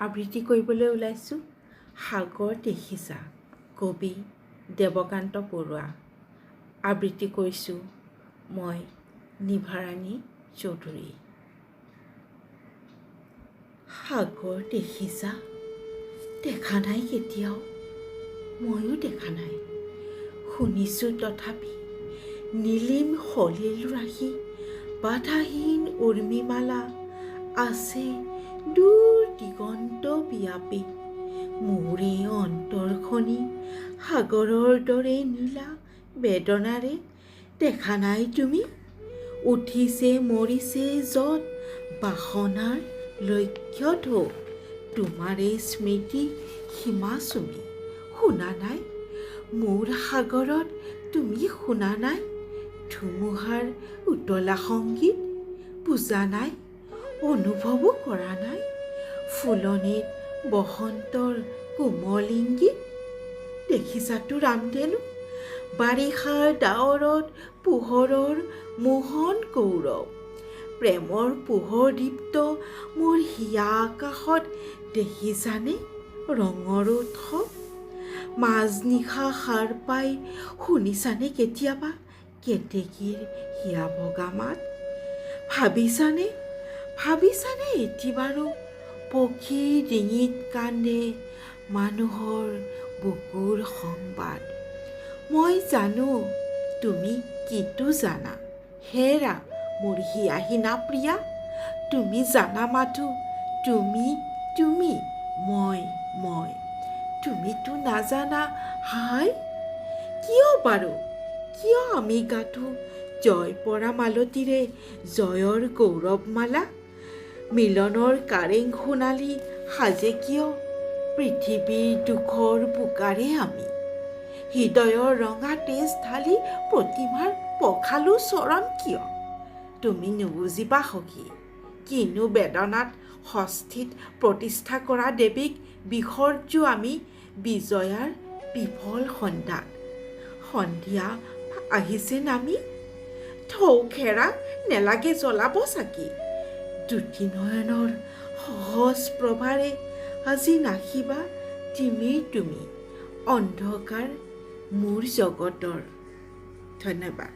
আবৃত্তি কৰিবলৈ ওলাইছোঁ সাগৰ দেখিছা কবি দেৱকান্ত বৰুৱা। আবৃত্তি কৰিছোঁ মই নিভাৰাণী চৌধুৰী। সাগৰ দেখিছা, দেখা নাই কেতিয়াও, ময়ো দেখা নাই, শুনিছোঁ তথাপি নীলিম সলিল ৰাশি, বাধাহীন উৰ্মিমালা আছে দূৰ দিগন্ত ব্যাপী। মোৰ এই অন্তৰখনি সাগৰৰ দৰে নীলা বেদনাৰে দেখা নাই তুমি? উঠিছে মৰিছে যত বাসনাৰ লক্ষ্য ঢৌ, তোমাৰে স্মৃতি সীমা চুমি। শুনা নাই মোৰ সাগৰত, তুমি শুনা নাই ধুমুহাৰ উতলা সংগীত? বুজা নাই, অনুভৱো কৰা নাই ফুলনিত বসন্তৰ কোমল ইংগিত? দেখিছাতো ৰামধেনু, বাৰিষাৰ ডাৱৰত পোহৰৰ মোহন গৌৰৱ, প্ৰেমৰ পোহৰ দীপ্ত মোৰ হিয়া আকাশত দেখিছানে ৰঙৰ উৎসৱ? মাজনিশা সাৰ পাই শুনিছানে কেতিয়াবা কেতেকীৰ হিয়া ভগা মাত? ভাবিছানে এটি বাৰু পক্ষী ডিঙিত কান্দে মানুহৰ বুকুৰ সংবাদ? মই জানো তুমি কিটো জানা, হেৰা মোৰ হিয়াহীনা প্ৰিয়া, তুমি জানা মাথো তুমি মই তুমিতো নাজানা। হাই কিয় বাৰু, কিয় আমি গাঁঠো জয় পৰা মালতীৰে জয়ৰ গৌৰৱমালা? মিলনৰ কাৰেং সোণালী সাজে কিয় পৃথিৱীৰ দুখৰ বোকাৰে আমি? হৃদয়ৰ ৰঙা তেজ ঢালি প্ৰতিমাৰ পখালো চৰণ কিয়? তুমি নুবুজিবা সখী, কিনো বেদনাত হস্থিত প্ৰতিষ্ঠা কৰা দেৱীক বিসৰ্জো আমি বিজয়াৰ বিফল সন্ধ্যাত। সন্ধিয়া আহিছে নামি, থৌ খেৰা নেলাগে জ্বলাব চাকি, দুটি নয়নৰ সহজ প্ৰভাৰে আজি নাখিবা তুমি অন্ধকাৰ মোৰ জগতৰ। ধন্যবাদ।